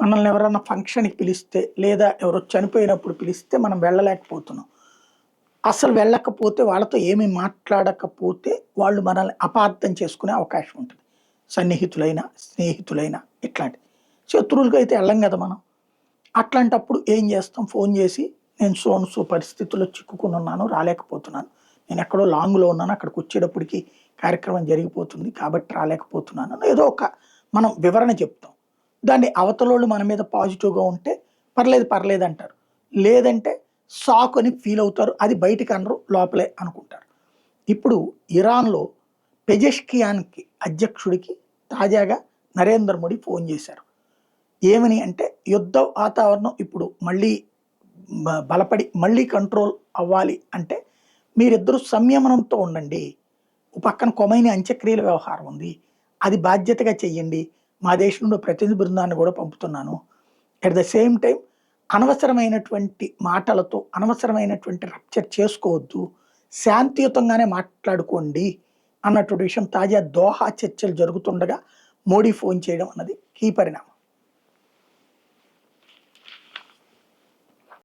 మనల్ని ఎవరైనా ఫంక్షన్‌కి పిలిస్తే, లేదా ఎవరో చనిపోయినప్పుడు పిలిస్తే మనం వెళ్ళలేకపోతున్నాం. అసలు వెళ్ళకపోతే వాళ్ళతో ఏమి మాట్లాడకపోతే వాళ్ళు మనల్ని అపార్థం చేసుకునే అవకాశం ఉంటది. సన్నిహితులైనా, స్నేహితులైనా ఇట్లాంటివి. శత్రువులకైతే ఎళ్ళం గదా మనం. అట్లాంటప్పుడు ఏం చేస్తాం ఫోను చేసి, "నేను సో అండ్ సో పరిస్థితుల్లో చిక్కుకొనున్నాను, రాలేకపోతున్నాను. నేనెక్కడో లాంగ్‌లో ఉన్నాను. అక్కడికొచ్చేటప్పటికి కార్యక్రమం జరిగిపోతుంది. కాబట్టి రాలేకపోతున్నాను" అని ఏదో ఒక మనం వివరణ చెప్తాం. దాన్ని అవతలోళ్ళు మన మీద పాజిటివ్‌గా ఉంటే పర్లేదు, పర్లేదంటారు. లేదంటే షాక్ అని ఫీలవుతారు. అది బయటికనరు. లోపలే అనుకుంటారు. ఇప్పుడు ఇరాన్‌లో పెజెష్కియాన్‌కి అధ్యక్షుడికి తాజాగా నరేంద్ర మోడీ ఫోను చేశారు. ఏమని అంటే యుద్ధ వాతావరణం ఇప్పుడు మళ్ళీ బలపడి మళ్ళీ కంట్రోల్ అవ్వాలి అంటే మీరిద్దరూ సంయమనంతో ఉండండి. ఓ పక్కన కొమైనీ అంత్యక్రియల వ్యవహారం ఉంది. అది బాధ్యతగా చెయ్యండి. మా దేశం నుండి ప్రతినిధి బృందాన్ని గూడా పంపుతున్నాను. అట్ ద సేమ్ టైమ్ అనవసరమైనటువంటి మాటలతో, అనవసరమైనటువంటి రప్చర్ చేసుకోవద్దు. శాంతియుతంగానే మాట్లాడుకోండి అన్నటువంటి విషయం తాజా దోహా చర్చలు జరుగుతుండగా మోడీ ఫోను చేయడం అన్నది కీ పరిణామం.